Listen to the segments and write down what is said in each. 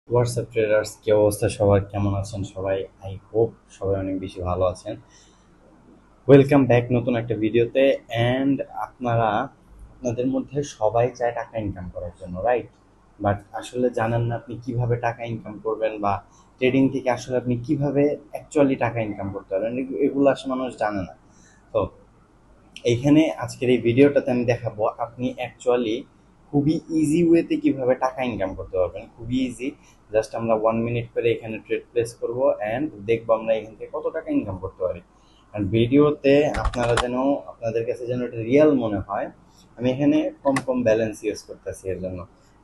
WhatsApp traders কি অবস্থা সবার, কেমন আছেন সবাই? আই হোপ সবাই অনেক বেশি ভালো আছেন। ওয়েলকাম ব্যাক নতুন একটা ভিডিওতে। অ্যান্ড আপনাদের মধ্যে সবাই চায় টাকা ইনকাম করার জন্য, রাইট? বাট আসলে জানেন না আপনি কিভাবে টাকা ইনকাম করবেন, বা ট্রেডিং থেকে আসলে আপনি কিভাবে অ্যাকচুয়ালি টাকা ইনকাম করতে পারবেন, এগুলো আসলে মানুষ জানে না। তো এইখানে আজকের এই ভিডিওটাতে আমি দেখাবো আপনি অ্যাকচুয়ালি খুবই ইজি ওয়েতে কিভাবে টাকা ইনকাম করতে পারবেন। খুবই ইজি। জাস্ট আমরা 1 মিনিট করে এখানে ট্রেড প্লেস করব অ্যান্ড দেখবো আমরা এখান থেকে কত টাকা ইনকাম করতে পারি। আর ভিডিওতে আপনাদের কাছে যেন এটা রিয়েল মনে হয়, আমি এখানে কম কম ব্যালেন্স ইউজ করতেছি এর জন্য।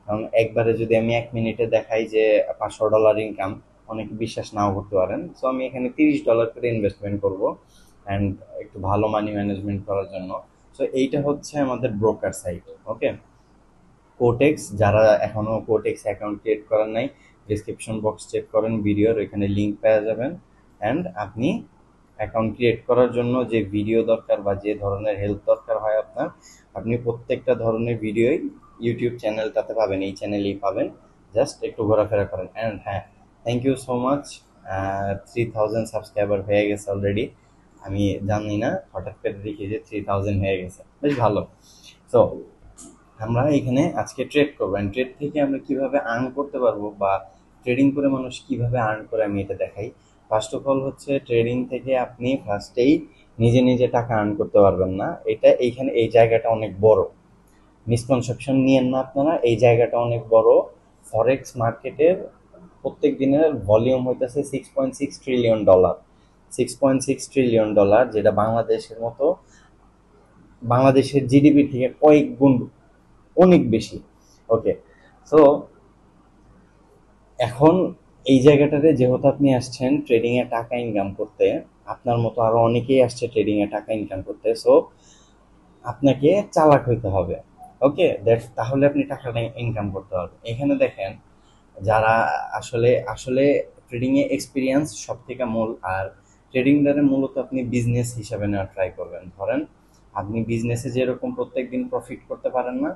কারণ একবারে যদি আমি 1 মিনিটে দেখাই যে $500 ইনকাম, অনেকে বিশ্বাস নাও করতে পারেন। সো আমি এখানে $30 করে ইনভেস্টমেন্ট করব অ্যান্ড একটু ভালো মানি ম্যানেজমেন্ট করার জন্য। সো এইটা হচ্ছে আমাদের ব্রোকার সাইট। ওকে, কোটেক্স, যারা এখনো কোটেক্স অ্যাকাউন্ট ক্রিয়েট করেন নাই, ডিসক্রিপশন বক্স চেক করেন, ভিডিওর ওইখানে লিঙ্ক পেয়ে যাবেন। অ্যান্ড আপনি অ্যাকাউন্ট ক্রিয়েট করার জন্য যে ভিডিও দরকার বা যে ধরনের হেল্প দরকার হয় আপনার, আপনি প্রত্যেকটা ধরনের ভিডিওই ইউটিউব চ্যানেলটাতে পাবেন, এই চ্যানেলেই পাবেন। জাস্ট একটু ঘোরাফেরা করেন। অ্যান্ড হ্যাঁ, thank you so much. 3000 subscriber হয়ে গেছে অলরেডি। আমি জানি না, হঠাৎ করে দেখি যে 3000 হয়ে গেছে, বেশ ভালো। সো আমরা এখানে আজকে ট্রেড করবো, ট্রেড থেকে আমরা কিভাবে আর্ন করতে পারবো বা ট্রেডিং করে মানুষ কিভাবে আর্ন করে আমি এটা দেখাই। ফার্স্ট অফ অল হচ্ছে, ট্রেডিং থেকে আপনি ফার্স্টেই নিজে নিজে টাকা আর্ন করতে পারবেন না। এইখানে এই জায়গাটা অনেক বড়, মিসকনসেপশন নিয়েন না আপনারা, এই জায়গাটা অনেক বড়। ফরেক্স মার্কেটের প্রত্যেক দিনের ভলিউম হইতেছে $6.6 ট্রিলিয়ন। $6.6 ট্রিলিয়ন, যেটা বাংলাদেশের জিডিপি থেকে কয়েক গুণ অনেক বেশি। ওকে, সো এখন এই জায়গাটাতে যেহেতু আপনি আসছেন ট্রেডিং এ টাকা ইনকাম করতে, আপনার মতো আরো অনেকেই আসছে ট্রেডিং এ টাকা ইনকাম করতে। সো আপনাকে চালাক হইতে হবে। ওকে, তাহলে আপনি টাকাটা ইনকাম করতে পারবেন। এখানে দেখেন, যারা আসলে আসলে ট্রেডিং এ এক্সপিরিয়েন্স সব থেকে মূল। আর ট্রেডিংটারে মূলত আপনি বিজনেস হিসাবে নেওয়ার ট্রাই করবেন। ধরেন আপনি বিজনেসে যেরকম প্রত্যেক দিন প্রফিট করতে পারেন না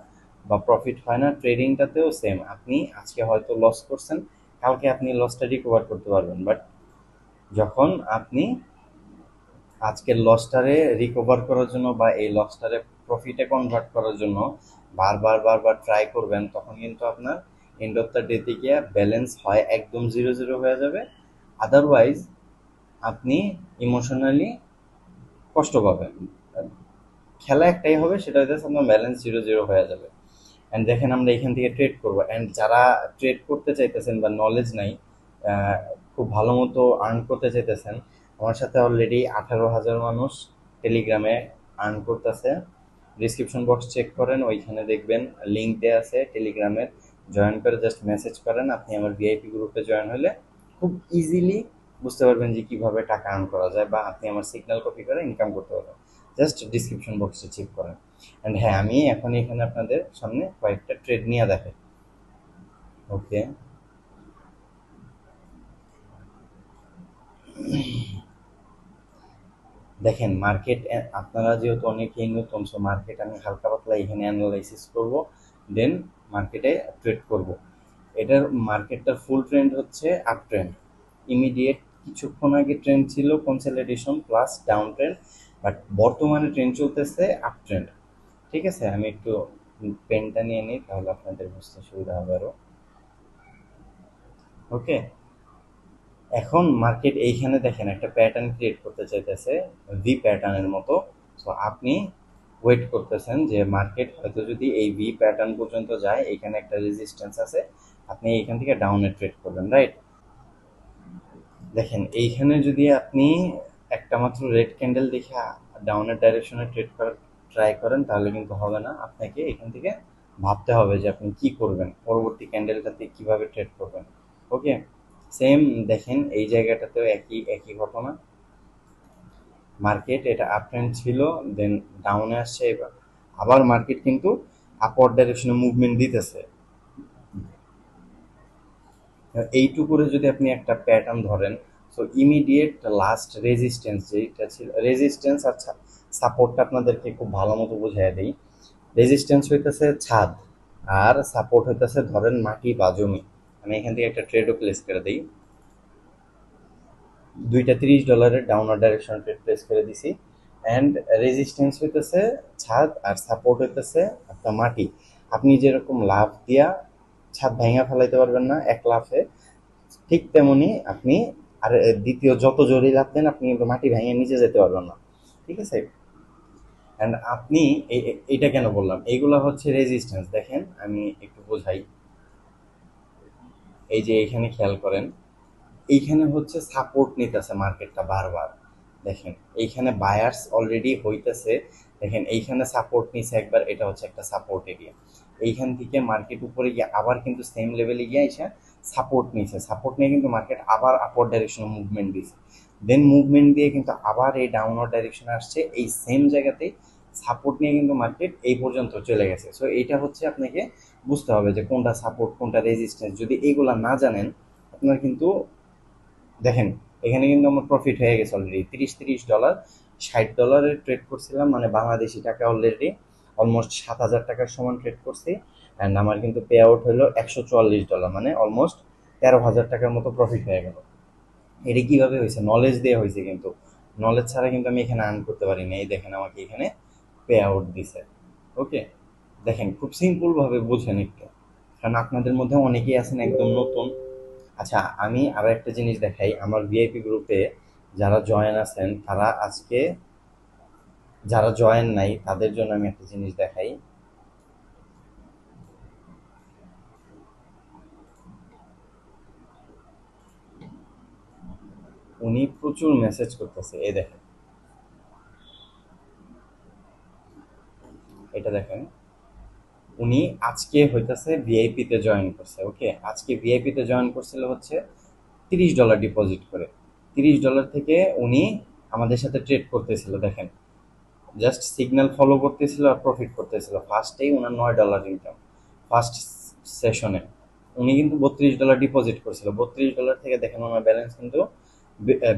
বা প্রফিট হয় না, ট্রেডিংটাতেও সেম। আপনি আজকে হয়তো লস করছেন, কালকে আপনি লসটা রিকভার করতে পারবেন। বাট যখন আপনি আজকের লসটারে রিকভার করার জন্য বা এই লসটারে প্রফিটে কনভার্ট করার জন্য বারবার বারবার ট্রাই করবেন, তখন কিন্তু আপনার এন্ড অফ দ্য ডেতে গিয়ে ব্যালেন্স হয় একদম জিরো জিরো হয়ে যাবে। আদারওয়াইজ আপনি ইমোশনালি কষ্ট পাবেন। খেলা একটাই হবে, সেটা হচ্ছে আপনার ব্যালেন্স জিরো জিরো হয়ে যাবে। অ্যান্ড দেখেন, আমরা এখান থেকে ট্রেড করবো। অ্যান্ড যারা ট্রেড করতে চাইতেছেন বা নলেজ নাই, আহ, খুব ভালো মতো আর্ন করতে চাইতেছেন, আমার সাথে অলরেডি 18,000 মানুষ টেলিগ্রামে আর্ন করতেছে। ডিসক্রিপশন বক্স চেক করেন, ওইখানে দেখবেন লিঙ্ক দেওয়া আছে টেলিগ্রামের। জয়েন করে জাস্ট মেসেজ করেন, আপনি আমার ভিআইপি গ্রুপে জয়েন হলে খুব ইজিলি বুঝতে পারবেন যে কিভাবে টাকা আর্ন করা যায়, বা আপনি আমার সিগন্যাল কপি করে ইনকাম করতে পারবেন। জাস্ট ডিসক্রিপশন বক্সে চেক করেন। অ্যান্ড হ্যাঁ, আমি এখন এখানে আপনাদের সামনে কয়েকটা ট্রেড নিয়ে দেখাই। ওকে, দেখেন মার্কেট, আপনারা যেহেতু অনেকেই নতুন, সো মার্কেট আমি হালকা পাতলা এখানে অ্যানালাইসিস করব, দেন মার্কেটে ট্রেড করব। এটার মার্কেটটার ফুল ট্রেন্ড হচ্ছে আপ ট্রেন্ড। ইমিডিয়েট কিছুক্ষণ আগে ট্রেন্ড ছিল consolidation plus down trend, but বর্তমানে ট্রেন্ড চলতেছে আপ ট্রেন্ড। ঠিক আছে, আমি একটু পেনটা নিয়ে নিই, তাহলে আপনাদের বুঝতে সুবিধা হবে আরো। ওকে, এখন মার্কেট এইখানে দেখেন একটা প্যাটার্ন ক্রিয়েট করতে চাইতেছে, ভি প্যাটার্নের মতো। সো আপনি ওয়েট করতেছেন যে মার্কেট হয়তো যদি এই ভি প্যাটার্ন পর্যন্ত যায়, এখানে একটা রেজিস্ট্যান্স আছে, আপনি এইখান থেকে ডাউনে ট্রেড করবেন, রাইট? দেখেন এইখানে যদি আপনি একটা মাত্র রেড ক্যান্ডেল দেখে ডাউনের ডাইরেকশনে ট্রেড করার ট্রাই করেন, তাহলে কিন্তু হবে না। আপনাকে এখান থেকে ভাবতে হবে যে আপনি কি করবেন, পরবর্তী ক্যান্ডেলটাতে কিভাবে ট্রেড করবেন। ওকে, সেম দেখেন এই জায়গাটাতেও একই একই ঘটনা। মার্কেট এটা আপ ট্রেন্ড ছিল, দেন ডাউনে আসছে, এবার আবার মার্কেট কিন্তু আপওয়ার্ড ডাইরেকশনে মুভমেন্ট দিতেছে। এইটুকুরে যদি আপনি একটা প্যাটার্ন ধরেন, সো ইমিডিয়েট লাস্ট রেজিস্ট্যান্স যেটা ছিল, রেজিস্ট্যান্স আচ্ছা সাপোর্টটা আপনাদেরকে খুব ভালো মতো বুঝাই দিই। রেজিস্ট্যান্স হইতেছে ছাদ, আর সাপোর্ট হইতেছে ধরেন মাটি বা জমি। আমি এখান থেকে একটা ট্রেডও প্লেস করে দিই। দুইটা $30 ডাউনওয়ার্ড ডাইরেকশন ট্রেড প্লেস করে দিছি। অ্যান্ড রেজিস্ট্যান্স হইতেছে ছাদ, আর সাপোর্ট হইতেছে আপনার মাটি। আপনি যেরকম লাফ দিয়া ছাদ ভাঙা ফেলাইতে পারবেন না এক লাফে, ঠিক তেমনি আপনি আর দ্বিতীয় যত জোরে লাফ দেন আপনি কিন্তু মাটি ভেঙে নিচে যেতে পারবেন না, ঠিক আছে? অ্যান্ড আপনি এইটা কেন বললাম, এইগুলো হচ্ছে রেজিস্ট্যান্স। দেখেন আমি একটু বোঝাই, এই যে এইখানে খেয়াল করেন, এইখানে হচ্ছে সাপোর্ট নিতেছে মার্কেটটা বারবার। দেখেন এইখানে বায়ার্স অলরেডি হইতেছে, দেখেন এইখানে সাপোর্ট নিছে একবার, এটা হচ্ছে একটা সাপোর্ট এরিয়া। এইখান থেকে মার্কেট উপরে গিয়ে আবার কিন্তু সেম লেভেলে গিয়ে এসে সাপোর্ট নিছে, সাপোর্ট নিয়ে কিন্তু মার্কেট আবার আপওয়ার্ড ডাইরেকশনে মুভমেন্ট দিছে। দেন মুভমেন্ট দিয়ে কিন্তু আবার এই ডাউনওয়ার্ড ডাইরেকশনে আসছে, এই সেম জায়গাতেই সাপোর্ট নিয়ে কিন্তু মার্কেট এই পর্যন্ত চলে গেছে। সো এইটা হচ্ছে আপনাকে বুঝতে হবে যে কোনটা সাপোর্ট কোনটা রেজিস্ট্যান্স। যদি এইগুলা না জানেন আপনার কিন্তু, দেখেন এখানে কিন্তু আমার প্রফিট হয়ে গেছে অলরেডি $30 $60 ট্রেড করছিলাম, মানে বাংলাদেশি টাকা অলরেডি অলমোস্ট 7,000 টাকার সমান ট্রেড করছি। অ্যান্ড আমার কিন্তু পে আউট হলো $144, মানে অলমোস্ট 13,000 টাকার মতো প্রফিট হয়ে গেল। এটা কিভাবে হয়েছে? নলেজ দিয়ে হয়েছে, কিন্তু নলেজ ছাড়া কিন্তু আমি এখানে আর্ন করতে পারি না। এই দেখেন আমাকে এখানে পে আউট দিছে। ওকে, দেখেন খুব সিম্পলভাবে বুঝেন একটু, কারণ আপনাদের মধ্যে অনেকেই আছেন একদম নতুন। আচ্ছা, আমি আরো একটা জিনিস দেখাই, আমার ভিআইপি গ্রুপে যারা জয়েন আছেন তারা আজকে, যারা জয়েন নাই তাদের জন্য আমি একটা জিনিস দেখাই। উনি প্রচুর মেসেজ করতেছে, এই দেখেন, এটা দেখেন, উনি আজকে হইতেছে ভিআইপি তে জয়েন করছে। ওকে, আজকে ভিআইপি তে জয়েন করছিল হচ্ছে $30 ডিপোজিট করে। $30 থেকে উনি আমাদের সাথে ট্রেড করতেছিল। দেখেন জাস্ট সিগন্যাল ফলো করতেছিল আর প্রফিট করতেছিল। ফার্স্টেই ওনার $9 ইনকাম, ফার্স্ট সেশনে। উনি কিন্তু $32 ডিপোজিট করছিল। $32 থেকে দেখেন ওনার ব্যালেন্স কিন্তু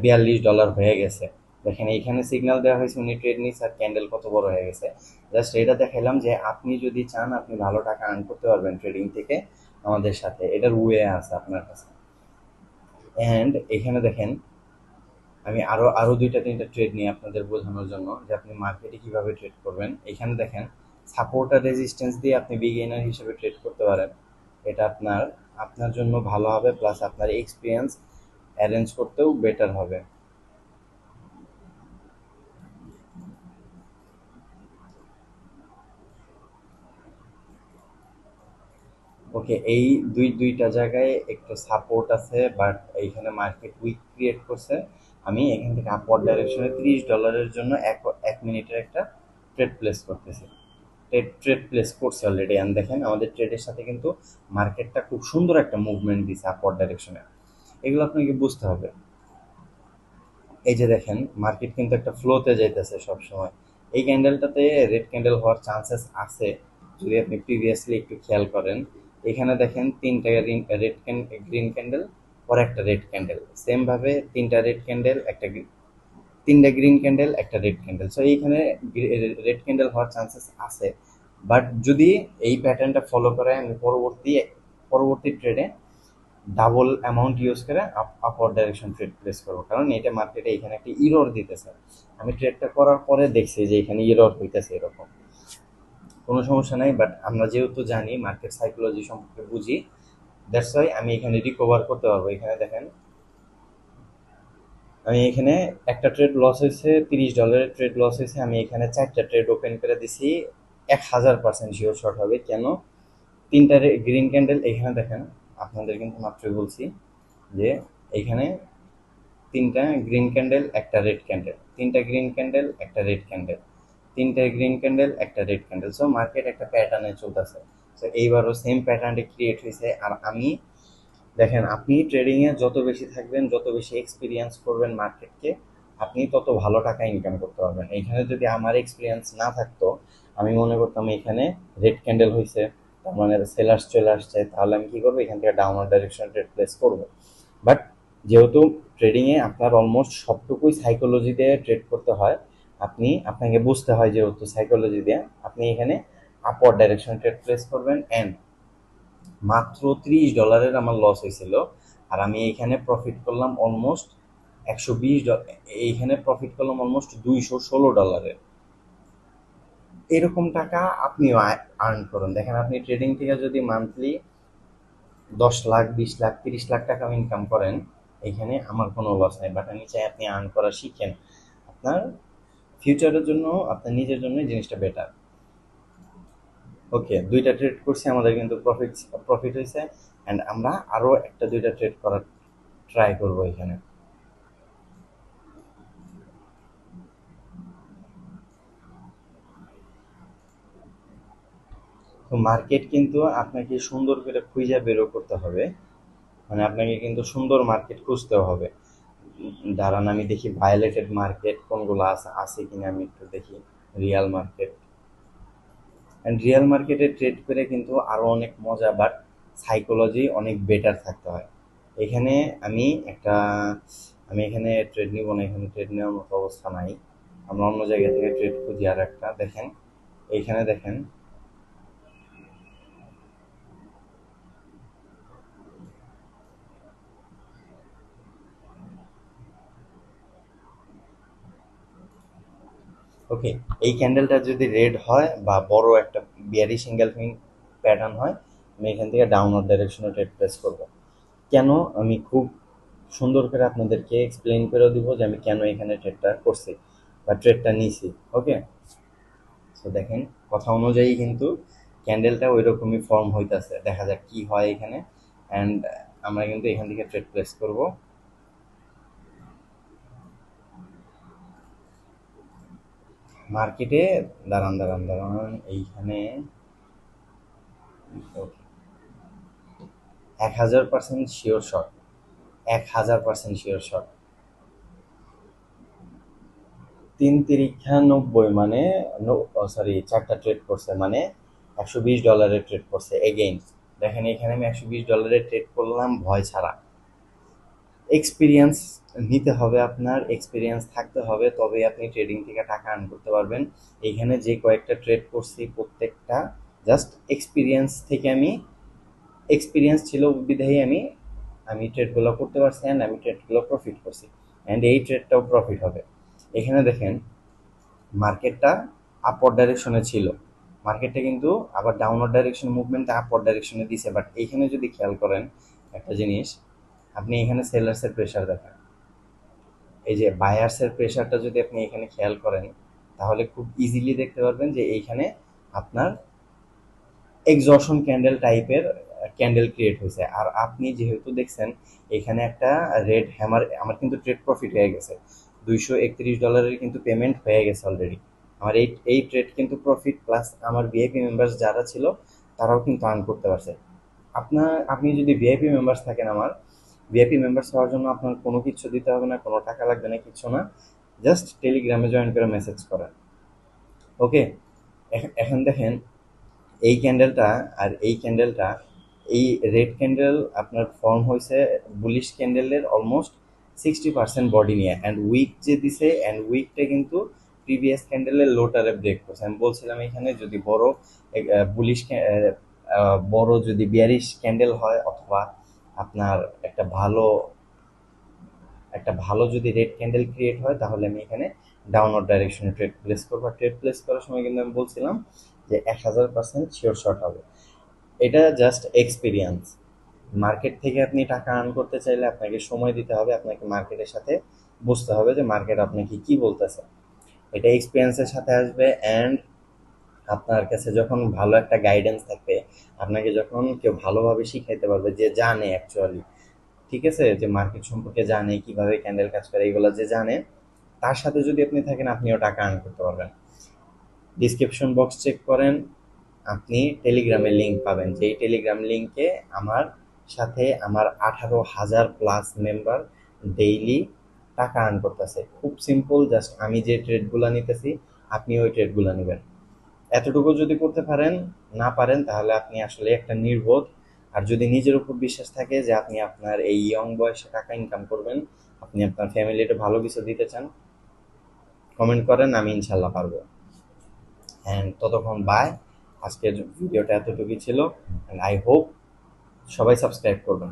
$42 হয়ে গেছে। দেখেন এইখানে সিগন্যাল দেওয়া হয়েছে, উনি ট্রেড নিচ্ছে আর ক্যান্ডেল কত বড় হয়ে গেছে। জাস্ট এটা দেখাইলাম যে আপনি যদি চান আপনি ভালো টাকা আর্ন করতে পারবেন ট্রেডিং থেকে আমাদের সাথে, এটার ওয়ে আছে আপনার কাছে। অ্যান্ড এখানে দেখেন আমি আরো আরো দুইটা তিনটা ট্রেড নিয়ে আপনাদের বোঝানোর জন্য যে আপনি মার্কেটে কিভাবে ট্রেড করবেন। এখানে দেখেন সাপোর্ট আর রেজিস্ট্যান্স দিয়ে আপনি বিগিনার হিসেবে ট্রেড করতে পারেন। এটা আপনার আপনার জন্য ভালো হবে, প্লাস আপনার এক্সপিরিয়েন্স অ্যারেঞ্জ করতেও বেটার হবে। ওকে, এই দুইটা জায়গায় একটু সাপোর্ট আছে, বাট এইখানে মার্কেট উইক ক্রিয়েট করছে। আমি এখান থেকে আপওয়ার্ড ডাইরেকশনে $30 জন্য এক মিনিটের একটা ট্রেড প্লেস করতেছি। ট্রেড প্লেস করছে অলরেডি। অ্যান্ড দেখেন আমাদের ট্রেডের সাথে কিন্তু মার্কেটটা খুব সুন্দর একটা মুভমেন্ট দিছে আপওয়ার্ড ডাইরেকশনে। এগুলো আপনাকে বুঝতে হবে। এই যে দেখেন মার্কেট কিন্তু একটা ফ্লোতে যাইতেছে সবসময়। এই ক্যান্ডেলটাতে রেড ক্যান্ডেল হওয়ার চান্সেস আছে যদি আপনি প্রিভিয়াসলি একটু খেয়াল করেন। এখানে দেখেন তিনটা গ্রিন ক্যান্ডেল পর একটা রেড ক্যান্ডেল, সেম ভাবে তিনটা রেড ক্যান্ডেল একটা তিনটা গ্রিন ক্যান্ডেল একটা রেড ক্যান্ডেল। সো এইখানে রেড ক্যান্ডেল হওয়ার চান্সেস আছে। বাট যদি এই প্যাটার্নটা ফলো করে আমি পরবর্তী ট্রেডে ডাবল অ্যামাউন্ট ইউজ করে আপওয়ার্ড ডাইরেকশন ট্রেড প্লেস করবো, কারণ এটা মার্কেটে এখানে একটা ইরর দিতেছে। আমি ট্রেডটা করার পরে দেখছি যে এখানে ইরর হইতেছে, এরকম কোনো সমস্যা নাই। বাট আমরা যেহেতু জানি মার্কেট সাইকোলজি সম্পর্কে বুঝি, দ্যাটস ওয়াই আমি এখানে রিকভার করতে পারবো। এখানে দেখেন আমি এখানে একটা ট্রেড লস হয়েছে, $30 ট্রেড লস হয়েছে। আমি এখানে চারটা ট্রেড ওপেন করে দিছি, 1000% শিওর শর্ট হবে। কেন? তিনটা গ্রিন ক্যান্ডেল এখানে দেখেন, আপনাদের কিন্তু মাত্রই বলছি যে এখানে তিনটা গ্রিন ক্যান্ডেল একটা রেড ক্যান্ডেল, তিনটা গ্রিন ক্যান্ডেল একটা রেড ক্যান্ডেল, তিনটা গ্রিন ক্যান্ডেল একটা রেড ক্যান্ডেল। সো মার্কেট একটা প্যাটার্নে চলতেছে। সো এইবারও সেম প্যাটার্নটা ক্রিয়েট হয়েছে। আর আমি, দেখেন আপনি ট্রেডিংয়ে যত বেশি থাকবেন, যত বেশি এক্সপিরিয়েন্স করবেন মার্কেটকে, আপনি তত ভালো টাকা ইনকাম করতে পারবেন। এইখানে যদি আমার এক্সপিরিয়েন্স না থাকতো, আমি মনে করতাম এখানে রেড ক্যান্ডেল হয়েছে তার মানে সেলার্স চলে আসছে, তাহলে আমি কি করবো, এখান থেকে ডাউনওয়ার্ড ডাইরেকশন ট্রেড প্লেস করবো। বাট যেহেতু ট্রেডিংয়ে আপনার অলমোস্ট সবটুকুই সাইকোলজি দিয়ে ট্রেড করতে হয়, আপনাকে বুঝতে হয় যেহেতু সাইকোলজি দিয়ে, আপনি এখানে আপওয়ার্ড ডাইরেকশন ট্রেড প্লেস করবেন। অ্যান্ড মাত্র $30 আমার লস হয়েছিল, আর আমি এইখানে প্রফিট করলাম অলমোস্ট $120। এইখানে প্রফিট করলাম অলমোস্ট $216। এরকম টাকা আপনিও আর্ন করুন। দেখেন, আপনি ট্রেডিং থেকে যদি মান্থলি 10 লাখ, 20 লাখ, 30 লাখ টাকা ইনকাম করেন, এখানে আমার কোনো লস নেই। বাট আমি চাই আপনি আর্ন করা শিখেন, আপনার ফিউচারের জন্য, আপনার নিজের জন্য জিনিসটা বেটার। ওকে, 2টা ট্রেড করছি, আমাদের কিন্তু প্রফিট হয়েছে, অ্যান্ড আমরা আরও 1-2টা ট্রেড করার ট্রাই করবো এখানে। তো মার্কেট কিন্তু আপনাকে সুন্দর করে খুঁজে বেরো করতে হবে, মানে আপনাকে কিন্তু সুন্দর মার্কেট খুঁজতে হবে। দাঁড়ান আমি দেখি ভায়োলেটেড মার্কেট কোনগুলো আছে আছে কিনা, আমি একটু দেখি। রিয়াল মার্কেট, অ্যান্ড রিয়াল মার্কেটে ট্রেড করে কিন্তু আরও অনেক মজা, বাট সাইকোলজি অনেক বেটার থাকতে হয়। এখানে আমি একটা আমি এখানে ট্রেড নিব না, এখানে ট্রেড নেওয়ার মতো অবস্থা নাই। আমরা অন্য জায়গা থেকে ট্রেড খুঁজি। আর একটা দেখেন, এইখানে দেখেন, ওকে, এই ক্যান্ডেলটা যদি রেড হয় বা বড় একটা বিয়ারিশ এনগালফিং প্যাটার্ন হয়, আমি এখান থেকে ডাউনওয়ার্ড ডাইরেকশনে ট্রেড প্লেস করব। কেন, আমি খুব সুন্দর করে আপনাদেরকে এক্সপ্লেইন করে দিব যে আমি কেন এখানে ট্রেডটা করছি বা ট্রেডটা নিছি। ওকে, সো দেখেন, কথা অনুযায়ী কিন্তু ক্যান্ডেলটা ওই রকমই ফর্ম হইতাছে। দেখা যাক কি হয় এখানে, অ্যান্ড আমরা কিন্তু এখান থেকে ট্রেড প্লেস করব। মার্কেটে দাঁড়ান দাঁড়ান দাঁড়ান, এইখানে 1000% শিওর শট, 1000% শিওর শট। 3 তিরিক্ষা 90, মানে সরি 4টা ট্রেড করছে, মানে $120 ট্রেড করছে এগেইন। দেখেন এখানে আমি $120 ট্রেড করলাম ভয় ছাড়া। এক্সপিরিয়েন্স নিতে হবে, আপনার এক্সপিরিয়েন্স থাকতে হবে, তবে আপনি ট্রেডিং থেকে টাকা আর্ন করতে পারবেন। এইখানে যে কয়েকটা ট্রেড করছি প্রত্যেকটা জাস্ট এক্সপিরিয়েন্স থেকে, আমি এক্সপিরিয়েন্স ছিল বিধায়ী আমি আমি ট্রেডগুলো করতে পারছি, অ্যান্ড আমি ট্রেডগুলো প্রফিট করছি, অ্যান্ড এই ট্রেডটাও প্রফিট হবে। এখানে দেখেন, মার্কেটটা আপওয়ার্ড ডাইরেকশনে ছিল, মার্কেটটা কিন্তু আবার ডাউনওয়ার্ড ডাইরেকশন মুভমেন্টে আপওয়ার্ড ডাইরেকশনে দিছে। বাট এইখানে যদি খেয়াল করেন একটা জিনিস, আপনি এখানে সেলার্সের প্রেশার দেখেন, এই যে বায়ার্সের প্রেশারটা যদি আপনি এখানে খেয়াল করেন, তাহলে খুব ইজিলি দেখতে পারবেন যে এইখানে আপনার এক্সজশন ক্যান্ডেল টাইপের ক্যান্ডেল ক্রিয়েট হয়েছে। আর আপনি যেহেতু দেখছেন এখানে একটা রেড হ্যামার, আমার কিন্তু ট্রেড প্রফিট হয়ে গেছে, $231 কিন্তু পেমেন্ট হয়ে গেছে অলরেডি। আমার এই ট্রেড কিন্তু প্রফিট, প্লাস আমার ভিআইপি মেম্বার্স যারা ছিল তারাও কিন্তু আর্ন করতে পারছে। আপনি যদি ভিআইপি মেম্বার্স থাকেন, আমার ভিআইপি মেম্বার্স হওয়ার জন্য আপনার কোনো কিছু দিতে হবে না, কোনো টাকা লাগবে না, কিচ্ছু না। জাস্ট টেলিগ্রামে জয়েন করে মেসেজ করেন। ওকে, এখন দেখেন এই ক্যান্ডেলটা আর এই ক্যান্ডেলটা, এই রেড ক্যান্ডেল আপনার ফর্ম হয়েছে বুলিশ ক্যান্ডেলের অলমোস্ট 60% বডি নিয়ে, অ্যান্ড উইক যে দিছে, অ্যান্ড উইকটা কিন্তু প্রিভিয়াস ক্যান্ডেলের লোটারে ব্রেক করছে। আমি বলছিলাম এখানে যদি বড় বুলিশ বড় যদি বিয়ারিশ ক্যান্ডেল হয়, অথবা আপনার একটা ভালো যদি রেড ক্যান্ডেল ক্রিয়েট হয়, তাহলে আমি এখানে ডাউনওয়ার্ড ডাইরেকশনে ট্রেড প্লেস করবো। ট্রেড প্লেস করার সময় কিন্তু আমি বলছিলাম যে 1000% শিওর শট হবে। এটা জাস্ট এক্সপিরিয়েন্স। মার্কেট থেকে আপনি টাকা আর্ন করতে চাইলে আপনাকে সময় দিতে হবে, আপনাকে মার্কেটের সাথে বুঝতে হবে যে মার্কেট আপনাকে কি বলতেছে। এটা এক্সপিরিয়েন্সের সাথে আসবে, অ্যান্ড আপনার কাছে যখন ভালো একটা গাইডেন্স থাকবে, আপনাকে যখন কেউ ভালোভাবে শিখাইতে পারবে, যে জানে অ্যাকচুয়ালি, ঠিক আছে, যে মার্কেট সম্পর্কে জানে, কিভাবে ক্যান্ডেল কাজ করে, এগুলো যে জানে, তার সাথে যদি আপনি থাকেন, আপনিও টাকা আর্ন করতে পারবেন। ডিসক্রিপশন বক্স চেক করেন, আপনি টেলিগ্রামের লিঙ্ক পাবেন, যেই টেলিগ্রাম লিঙ্কে আমার সাথে আমার 18,000+ মেম্বার ডেইলি টাকা আর্ন করতেছে। খুব সিম্পল, জাস্ট আমি যে ট্রেডগুলো নিতেছি আপনি ওই ট্রেডগুলো নেবেন। এতটুকু যদি করতে পারেন, না পারেন তাহলে আপনি আসলে একটা নির্বোধ। আর যদি নিজের উপর বিশ্বাস থাকে যে আপনি আপনার এই ইয়ং বয়সে টাকা ইনকাম করবেন, আপনি আপনার ফ্যামিলিতে ভালো কিছু দিতে চান, কমেন্ট করেন, আমি ইনশাল্লাহ পারবো। অ্যান্ড ততক্ষণ বাই। আজকের ভিডিওটা এতটুকুই ছিল, অ্যান্ড আই হোপ সবাই সাবস্ক্রাইব করবেন।